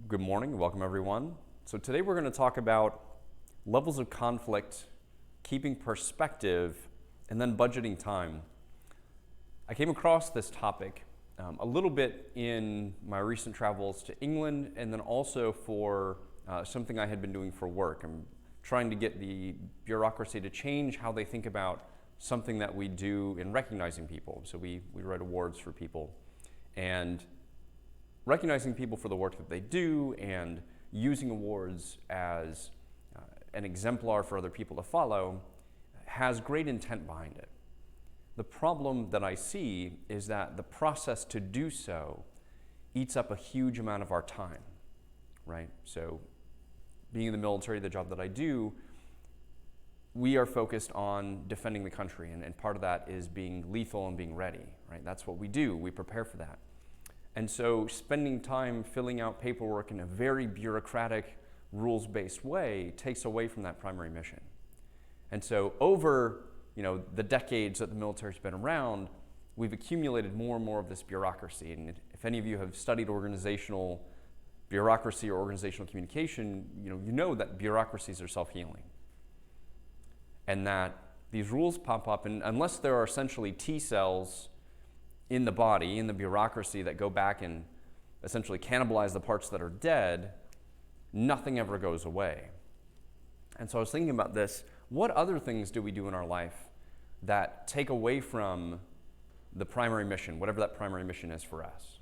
Good morning, welcome everyone. So today we're going to talk about levels of conflict, keeping perspective, and then budgeting time. I came across this topic a little bit in my recent travels to England, and then also for something I had been doing for work. I'm trying to get the bureaucracy to change how they think about something that we do in recognizing people. So we write awards for people, and recognizing people for the work that they do and using awards as an exemplar for other people to follow has great intent behind it. The problem that I see is that the process to do so eats up a huge amount of our time, right? So being in the military, the job that I do, we are focused on defending the country, and part of that is being lethal and being ready, right? That's what we do, we prepare for that. And so spending time filling out paperwork in a very bureaucratic, rules-based way takes away from that primary mission. And so over the decades that the military's been around, we've accumulated more and more of this bureaucracy. And if any of you have studied organizational bureaucracy or organizational communication, you know that bureaucracies are self-healing. And that these rules pop up, and unless there are essentially T cells in the body, in the bureaucracy, that go back and essentially cannibalize the parts that are dead, nothing ever goes away. And so I was thinking about this, what other things do we do in our life that take away from the primary mission, whatever that primary mission is for us?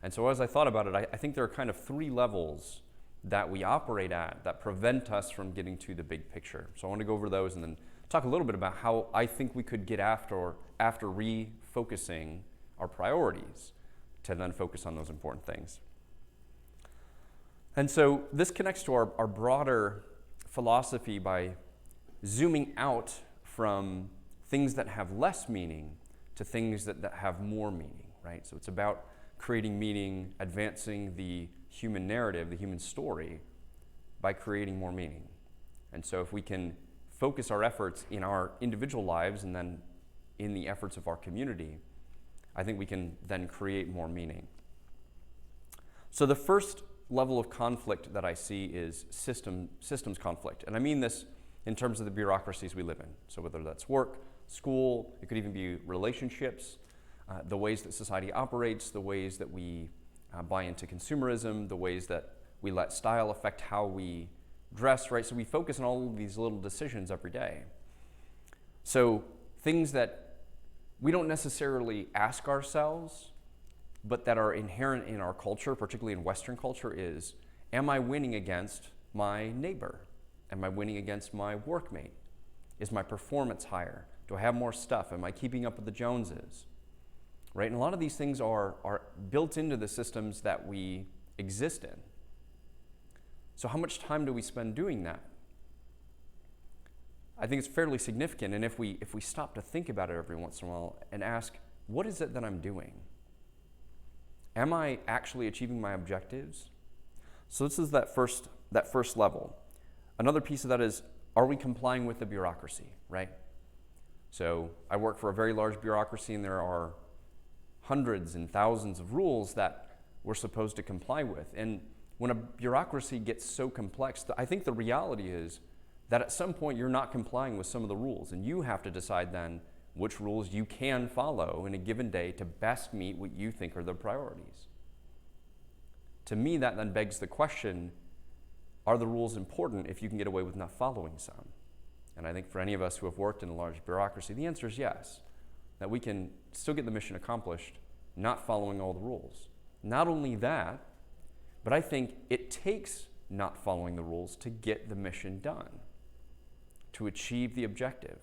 And so as I thought about it, I think there are kind of three levels that we operate at that prevent us from getting to the big picture. So I want to go over those and then talk a little bit about how I think we could get after refocusing our priorities to then focus on those important things. And so this connects to our broader philosophy by zooming out from things that have less meaning to things that have more meaning, right? So it's about creating meaning, advancing the human narrative, the human story, by creating more meaning. And so if we can focus our efforts in our individual lives and then in the efforts of our community, I think we can then create more meaning. So the first level of conflict that I see is systems conflict. And I mean this in terms of the bureaucracies we live in. So whether that's work, school, it could even be relationships, the ways that society operates, the ways that we buy into consumerism, the ways that we let style affect how we dress, right? So we focus on all of these little decisions every day. So things that we don't necessarily ask ourselves, but that are inherent in our culture, particularly in Western culture, is, am I winning against my neighbor? Am I winning against my workmate? Is my performance higher? Do I have more stuff? Am I keeping up with the Joneses? Right? And a lot of these things are built into the systems that we exist in. So how much time do we spend doing that? I think it's fairly significant, and if we stop to think about it every once in a while and ask, what is it that I'm doing? Am I actually achieving my objectives? So this is that first level. Another piece of that is, are we complying with the bureaucracy, right? So I work for a very large bureaucracy, and there are hundreds and thousands of rules that we're supposed to comply with. And when a bureaucracy gets so complex, I think the reality is that at some point you're not complying with some of the rules, and you have to decide then which rules you can follow in a given day to best meet what you think are the priorities. To me, that then begs the question, are the rules important if you can get away with not following some? And I think for any of us who have worked in a large bureaucracy, the answer is yes, that we can still get the mission accomplished not following all the rules. Not only that, but I think it takes not following the rules to get the mission done, to achieve the objective.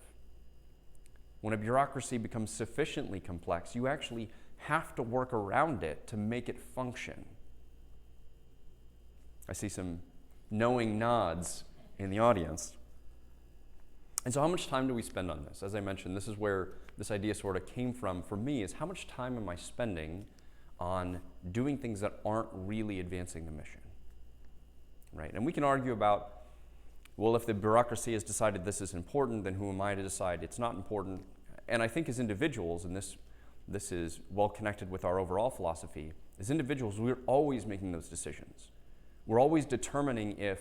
When a bureaucracy becomes sufficiently complex, you actually have to work around it to make it function. I see some knowing nods in the audience. And so how much time do we spend on this? As I mentioned, this is where this idea sort of came from for me, is how much time am I spending on doing things that aren't really advancing the mission, right? And we can argue about, well, if the bureaucracy has decided this is important, then who am I to decide it's not important? And I think as individuals, and this is well connected with our overall philosophy, As individuals, we're always making those decisions. We're always determining if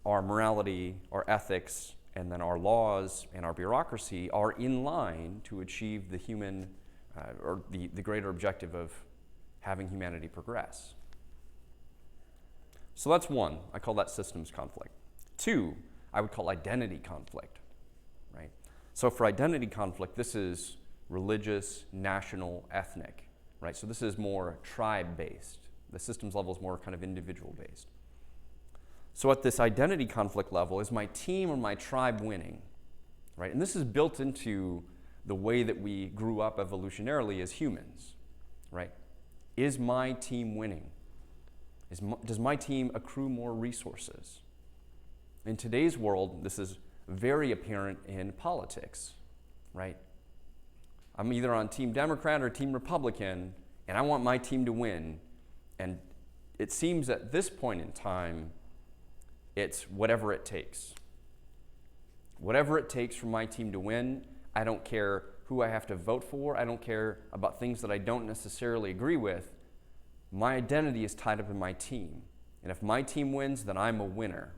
our morality, our ethics, and then our laws and our bureaucracy are in line to achieve the human or the greater objective of having humanity progress. So that's one. I call that systems conflict. Two, I would call identity conflict, right? So for identity conflict, this is religious, national, ethnic, right? So this is more tribe-based. The systems level is more kind of individual-based. So at this identity conflict level, is my team or my tribe winning, right? And this is built into the way that we grew up evolutionarily as humans, right? Is my team winning? Does my team accrue more resources? In today's world, this is very apparent in politics, right? I'm either on Team Democrat or Team Republican, and I want my team to win. And it seems at this point in time, it's whatever it takes. Whatever it takes for my team to win. I don't care who I have to vote for. I don't care about things that I don't necessarily agree with. My identity is tied up in my team. And if my team wins, then I'm a winner.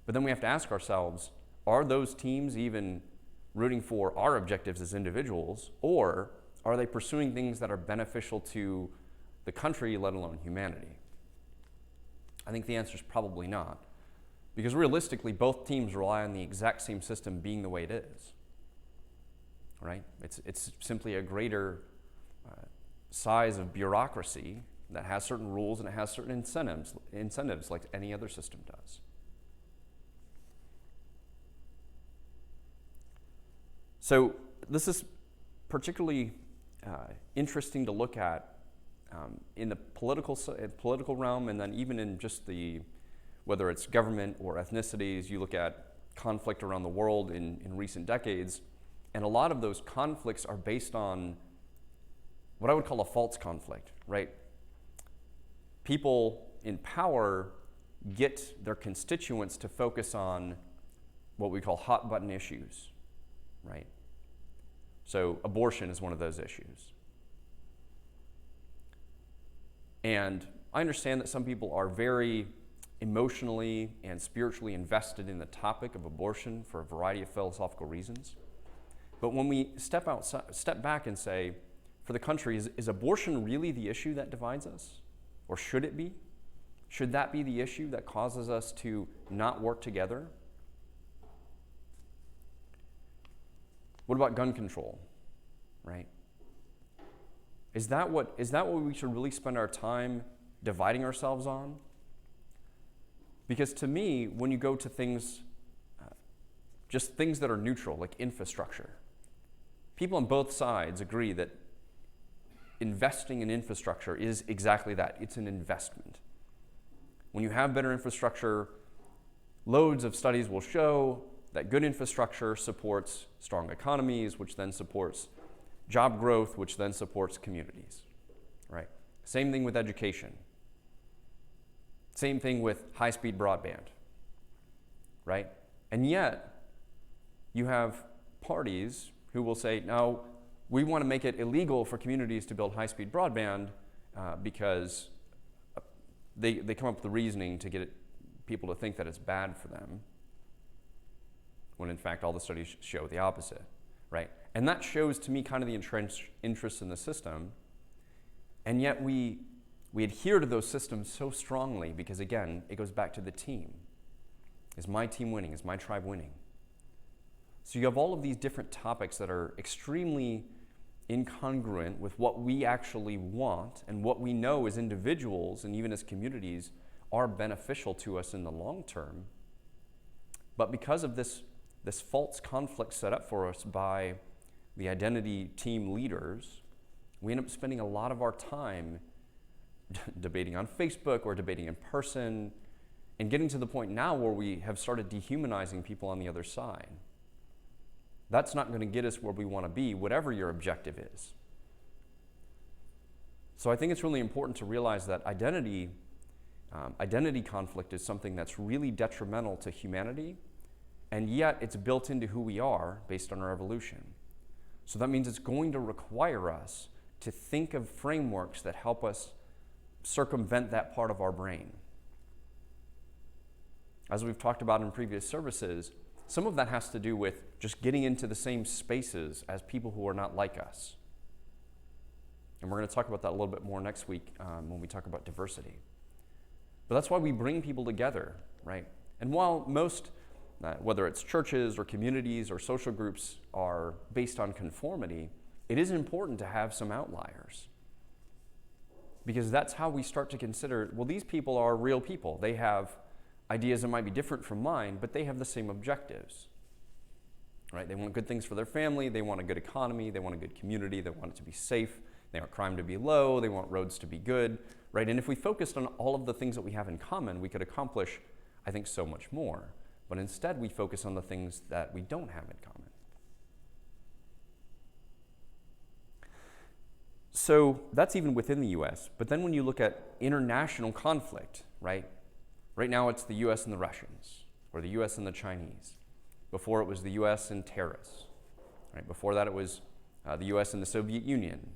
But then we have to ask ourselves, are those teams even rooting for our objectives as individuals, or are they pursuing things that are beneficial to the country, let alone humanity? I think the answer is probably not. Because realistically, both teams rely on the exact same system being the way it is, right? It's simply a greater size of bureaucracy that has certain rules and it has certain incentives like any other system does. So this is particularly interesting to look at in the political realm, and then even in just whether it's government or ethnicities. You look at conflict around the world in recent decades, and a lot of those conflicts are based on what I would call a false conflict, right? People in power get their constituents to focus on what we call hot button issues, right? So abortion is one of those issues. And I understand that some people are very emotionally and spiritually invested in the topic of abortion for a variety of philosophical reasons. But when we step back and say, for the country, is abortion really the issue that divides us? Or should it be? Should that be the issue that causes us to not work together? What about gun control, right? Is that what we should really spend our time dividing ourselves on? Because to me, when you go to things, just things that are neutral, like infrastructure, people on both sides agree that investing in infrastructure is exactly that. It's an investment. When you have better infrastructure, loads of studies will show that good infrastructure supports strong economies, which then supports job growth, which then supports communities, right? Same thing with education. Same thing with high-speed broadband, right? And yet, you have parties who will say, no, we want to make it illegal for communities to build high-speed broadband because they come up with the reasoning to get people to think that it's bad for them, when in fact all the studies show the opposite, right? And that shows to me kind of the entrenched interest in the system, and yet we adhere to those systems so strongly because, again, it goes back to the team. Is my team winning? Is my tribe winning? So you have all of these different topics that are extremely incongruent with what we actually want and what we know as individuals and even as communities are beneficial to us in the long term. But because of this false conflict set up for us by the identity team leaders, we end up spending a lot of our time debating on Facebook or debating in person, and getting to the point now where we have started dehumanizing people on the other side. That's not going to get us where we want to be, whatever your objective is. So I think it's really important to realize that identity conflict is something that's really detrimental to humanity, and yet it's built into who we are based on our evolution. So that means it's going to require us to think of frameworks that help us circumvent that part of our brain. As we've talked about in previous services, some of that has to do with just getting into the same spaces as people who are not like us. And we're going to talk about that a little bit more next week when we talk about diversity. But that's why we bring people together, right? And while most, whether it's churches or communities or social groups, are based on conformity, it is important to have some outliers. Because that's how we start to consider, well, these people are real people. They have ideas that might be different from mine, but they have the same objectives, right? They want good things for their family. They want a good economy. They want a good community. They want it to be safe. They want crime to be low. They want roads to be good, right? And if we focused on all of the things that we have in common, we could accomplish, I think, so much more. But instead, we focus on the things that we don't have in common. So that's even within the U.S. But then when you look at international conflict, right? Right now it's the U.S. and the Russians, or the U.S. and the Chinese. Before it was the U.S. and terrorists. Right? Before that it was the U.S. and the Soviet Union.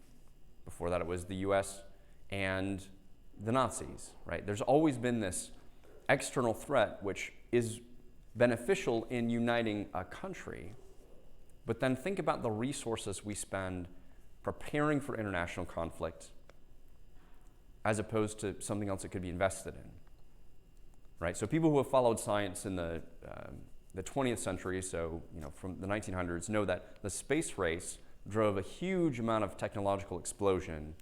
Before that it was the U.S. and the Nazis. Right? There's always been this external threat which is beneficial in uniting a country, but then think about the resources we spend preparing for international conflict as opposed to something else that could be invested in. Right? So people who have followed science in the 20th century, so from the 1900s, know that the space race drove a huge amount of technological explosion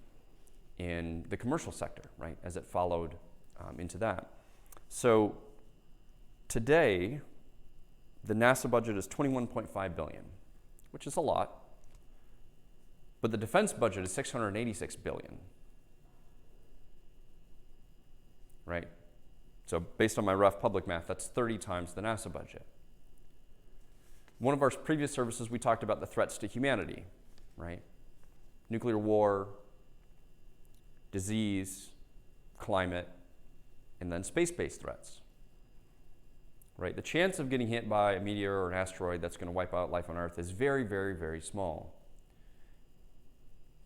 in the commercial sector, right, as it followed into that. So today, the NASA budget is $21.5 billion, which is a lot. But the defense budget is $686 billion, right? So based on my rough public math, that's 30 times the NASA budget. One of our previous services, we talked about the threats to humanity, right? Nuclear war, disease, climate, and then space-based threats, right? The chance of getting hit by a meteor or an asteroid that's going to wipe out life on Earth is very, very, very small.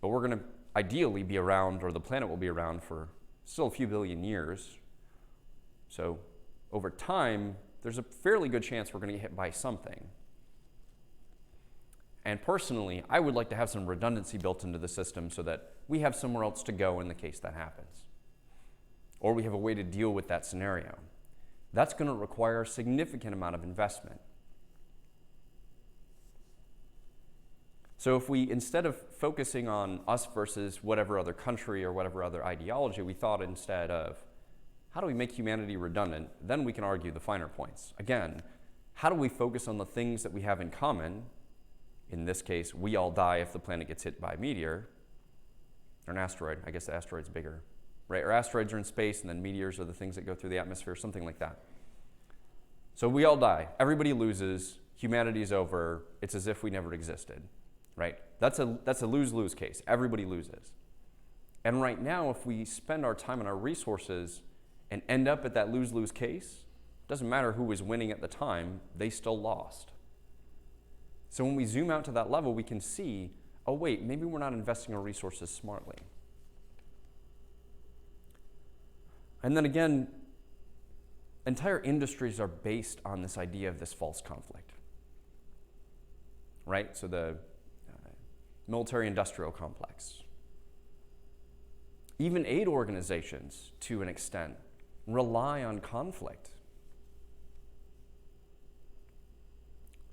But we're going to ideally be around, or the planet will be around for still a few billion years. So over time, there's a fairly good chance we're going to get hit by something. And personally, I would like to have some redundancy built into the system so that we have somewhere else to go in the case that happens. Or we have a way to deal with that scenario. That's going to require a significant amount of investment. So if we, instead of focusing on us versus whatever other country or whatever other ideology, we thought instead of, how do we make humanity redundant? Then we can argue the finer points. Again, how do we focus on the things that we have in common? In this case, we all die if the planet gets hit by a meteor or an asteroid. I guess the asteroid's bigger, right? Or asteroids are in space, and then meteors are the things that go through the atmosphere, something like that. So we all die. Everybody loses. Humanity's over. It's as if we never existed. Right? That's a lose-lose case. Everybody loses. And right now, if we spend our time and our resources and end up at that lose-lose case, it doesn't matter who was winning at the time, they still lost. So when we zoom out to that level, we can see, oh wait, maybe we're not investing our resources smartly. And then again, entire industries are based on this idea of this false conflict. Right? So the military-industrial complex. Even aid organizations, to an extent, rely on conflict.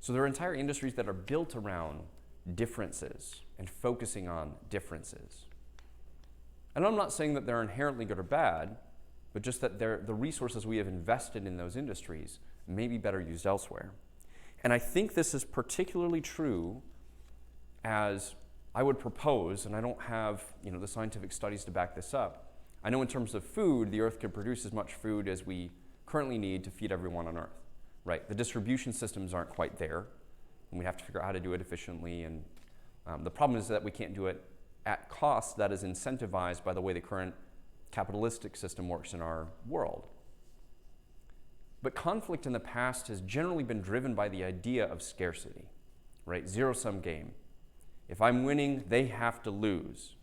So there are entire industries that are built around differences and focusing on differences. And I'm not saying that they're inherently good or bad, but just that the resources we have invested in those industries may be better used elsewhere. And I think this is particularly true as I would propose, and I don't have the scientific studies to back this up. I know in terms of food, the Earth can produce as much food as we currently need to feed everyone on Earth. Right? The distribution systems aren't quite there, and we have to figure out how to do it efficiently. And the problem is that we can't do it at cost that is incentivized by the way the current capitalistic system works in our world. But conflict in the past has generally been driven by the idea of scarcity, right? Zero-sum game. If I'm winning, they have to lose.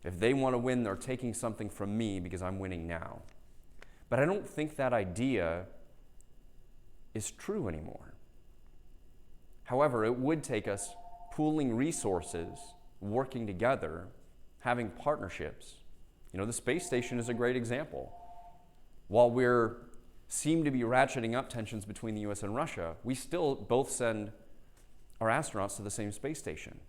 If they want to win, they're taking something from me because I'm winning now. But I don't think that idea is true anymore. However, it would take us pooling resources, working together, having partnerships. The space station is a great example. While we seem to be ratcheting up tensions between the US and Russia, we still both send our astronauts to the same space station.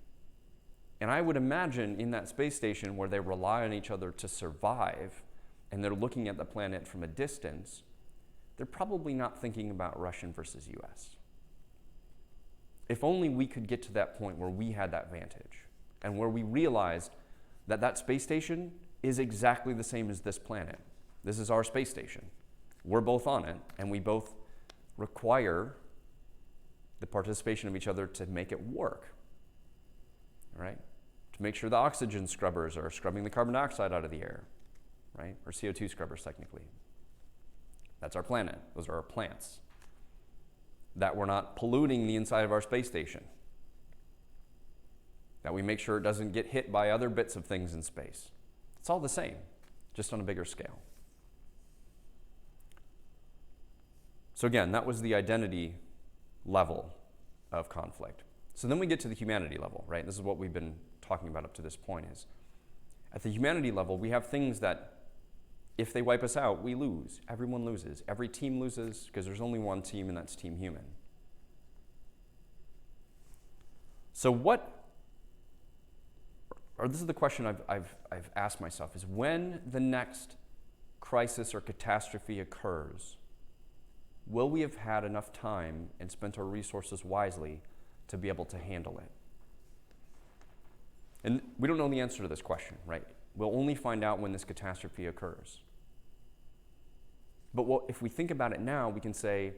And I would imagine in that space station where they rely on each other to survive and they're looking at the planet from a distance, they're probably not thinking about Russian versus US. If only we could get to that point where we had that vantage and where we realized that that space station is exactly the same as this planet. This is our space station. We're both on it, and we both require the participation of each other to make it work, right? To make sure the oxygen scrubbers are scrubbing the carbon dioxide out of the air, right? Or CO2 scrubbers, technically. That's our planet. Those are our plants. That we're not polluting the inside of our space station. That we make sure it doesn't get hit by other bits of things in space. It's all the same, just on a bigger scale. So again, that was the identity level of conflict. So then we get to the humanity level, right? This is what we've been talking about up to this point is, at the humanity level, we have things that if they wipe us out, we lose. Everyone loses. Every team loses because there's only one team, and that's Team Human. So this is the question I've asked myself, is when the next crisis or catastrophe occurs, will we have had enough time and spent our resources wisely to be able to handle it? And we don't know the answer to this question, right? We'll only find out when this catastrophe occurs. But if we think about it now, we can say,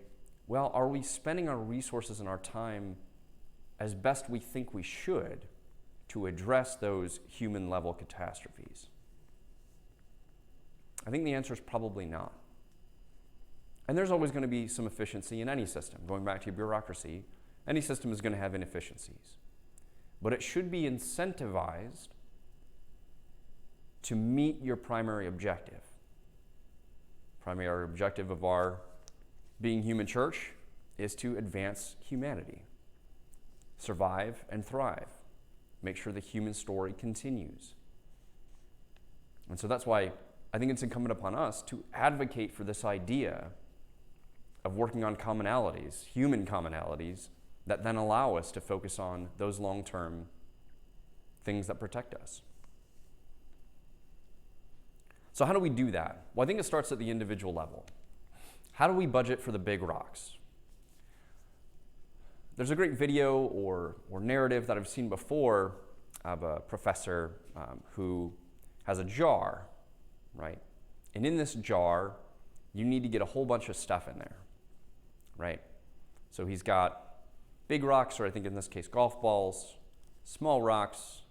well, are we spending our resources and our time as best we think we should to address those human-level catastrophes? I think the answer is probably not. And there's always going to be some efficiency in any system. Going back to bureaucracy, any system is going to have inefficiencies. But it should be incentivized to meet your primary objective. Primary objective of our Being Human Church is to advance humanity, survive and thrive, make sure the human story continues. And so that's why I think it's incumbent upon us to advocate for this idea of working on commonalities, human commonalities, that then allow us to focus on those long-term things that protect us. So how do we do that? Well, I think it starts at the individual level. How do we budget for the big rocks? There's a great video or narrative that I've seen before of a professor who has a jar, right? And in this jar, you need to get a whole bunch of stuff in there, right? So he's got big rocks, or I think in this case golf balls, small rocks,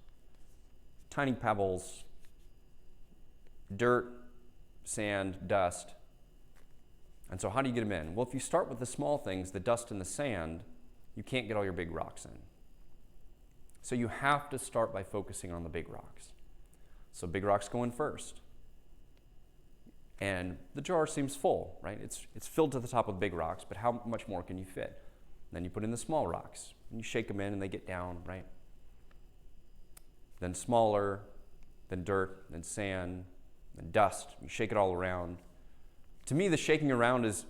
tiny pebbles, dirt, sand, dust. And so how do you get them in? Well, if you start with the small things, the dust and the sand, you can't get all your big rocks in. So you have to start by focusing on the big rocks. So big rocks go in first. And the jar seems full, right? It's filled to the top with big rocks, but how much more can you fit? Then you put in the small rocks, and you shake them in and they get down, right? Then smaller, then dirt, then sand, then dust. You shake it all around. To me, the shaking around it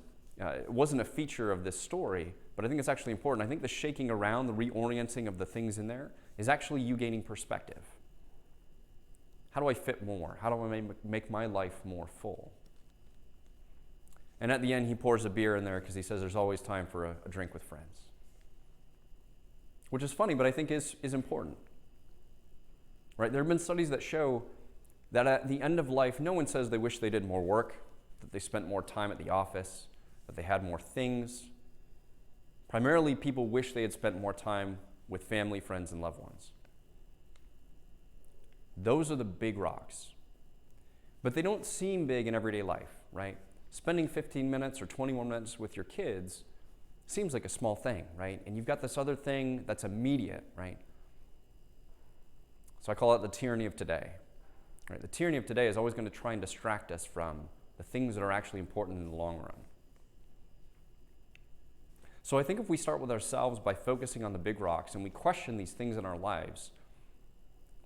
wasn't a feature of this story, but I think it's actually important. I think the shaking around, the reorienting of the things in there, is actually you gaining perspective. How do I fit more? How do I make my life more full? And at the end, he pours a beer in there because he says there's always time for a drink with friends. Which is funny, but I think is important. Right? There have been studies that show that at the end of life, no one says they wish they did more work, that they spent more time at the office, that they had more things. Primarily, people wish they had spent more time with family, friends, and loved ones. Those are the big rocks. But they don't seem big in everyday life, right? Spending 15 minutes or 21 minutes with your kids seems like a small thing, right? And you've got this other thing that's immediate, right? So I call it the tyranny of today. Right? The tyranny of today is always going to try and distract us from the things that are actually important in the long run. So I think if we start with ourselves by focusing on the big rocks and we question these things in our lives,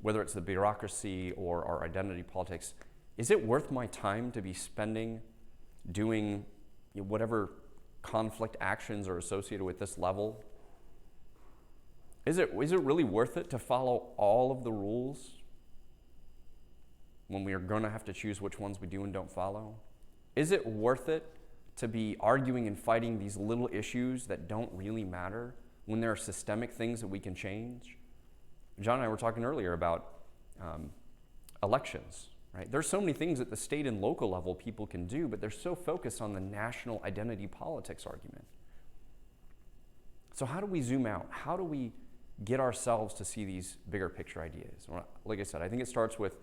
whether it's the bureaucracy or our identity politics, is it worth my time to be spending doing whatever conflict actions are associated with this level? Is it really worth it to follow all of the rules when we are going to have to choose which ones we do and don't follow? Is it worth it to be arguing and fighting these little issues that don't really matter when there are systemic things that we can change? John and I were talking earlier about elections, right? There's so many things at the state and local level people can do, but they're so focused on the national identity politics argument. So how do we zoom out? How do we get ourselves to see these bigger picture ideas? Well, like I said, I think it starts with,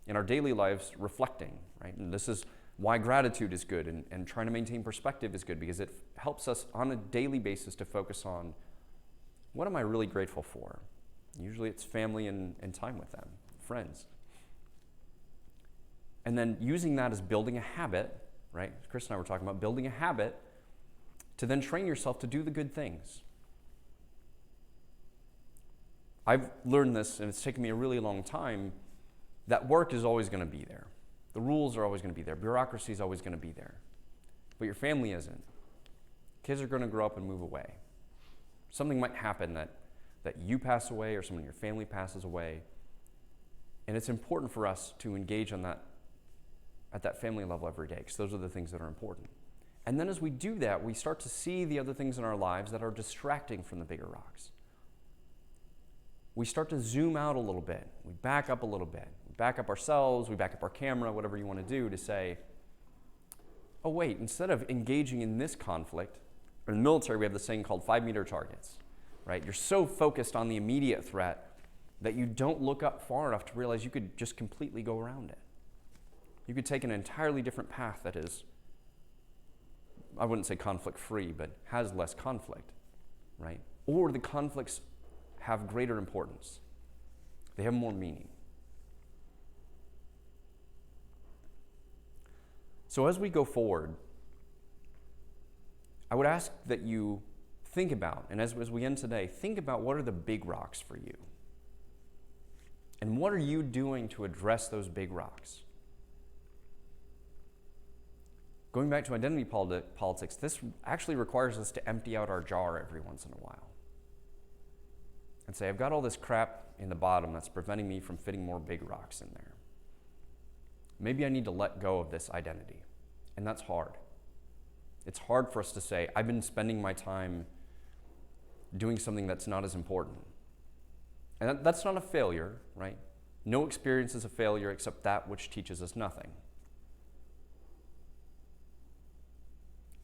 in our daily lives, reflecting, right? And this is why gratitude is good and trying to maintain perspective is good, because it helps us on a daily basis to focus on, what am I really grateful for? Usually it's family and time with them, friends. And then using that as building a habit, right? Chris and I were talking about building a habit to then train yourself to do the good things. I've learned this, and it's taken me a really long time, that work is always going to be there. The rules are always going to be there. Bureaucracy is always going to be there. But your family isn't. Kids are going to grow up and move away. Something might happen that you pass away or someone in your family passes away. And it's important for us to engage on that at that family level every day, because those are the things that are important. And then as we do that, we start to see the other things in our lives that are distracting from the bigger rocks. We start to zoom out a little bit. We back up a little bit. We back up ourselves, we back up our camera, whatever you want to do, to say, oh wait, instead of engaging in this conflict, in the military we have this saying called 5-meter targets, right? You're so focused on the immediate threat that you don't look up far enough to realize you could just completely go around it. You could take an entirely different path that is, I wouldn't say conflict-free, but has less conflict, right? Or the conflicts have greater importance. They have more meaning. So as we go forward, I would ask that you think about, and as we end today, think about what are the big rocks for you? And what are you doing to address those big rocks? Going back to identity politics, this actually requires us to empty out our jar every once in a while. And say, I've got all this crap in the bottom that's preventing me from fitting more big rocks in there. Maybe I need to let go of this identity. And that's hard. It's hard for us to say, I've been spending my time doing something that's not as important. And that's not a failure, right? No experience is a failure except that which teaches us nothing.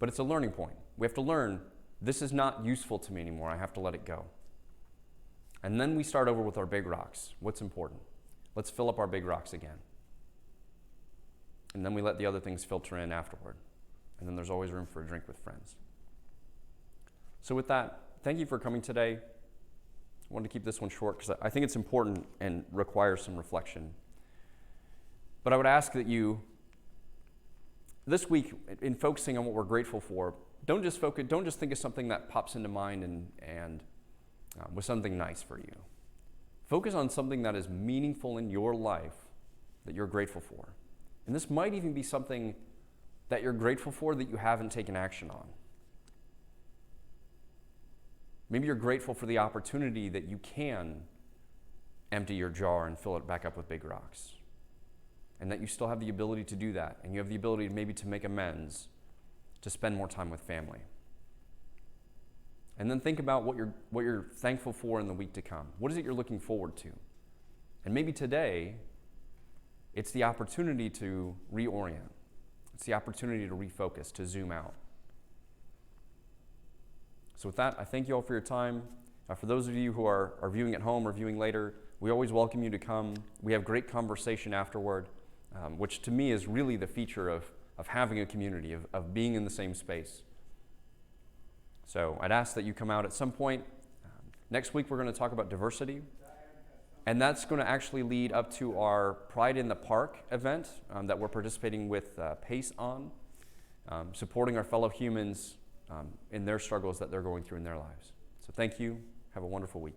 But it's a learning point. We have to learn, this is not useful to me anymore. I have to let it go. And then we start over with our big rocks. What's important? Let's fill up our big rocks again. And then we let the other things filter in afterward. And then there's always room for a drink with friends. So with that, thank you for coming today. I wanted to keep this one short because I think it's important and requires some reflection. But I would ask that you, this week, in focusing on what we're grateful for, don't just think of something that pops into mind and with something nice for you. Focus on something that is meaningful in your life that you're grateful for. And this might even be something that you're grateful for that you haven't taken action on. Maybe you're grateful for the opportunity that you can empty your jar and fill it back up with big rocks. And that you still have the ability to do that. And you have the ability maybe to make amends, to spend more time with family. And then think about what you're thankful for in the week to come. What is it you're looking forward to? And maybe today, it's the opportunity to reorient. It's the opportunity to refocus, to zoom out. So with that, I thank you all for your time. For those of you who are viewing at home or viewing later, we always welcome you to come. We have great conversation afterward, which to me is really the feature of having a community, of being in the same space. So I'd ask that you come out at some point. Next week we're going to talk about diversity. And that's going to actually lead up to our Pride in the Park event that we're participating with PACE on, supporting our fellow humans in their struggles that they're going through in their lives. So thank you. Have a wonderful week.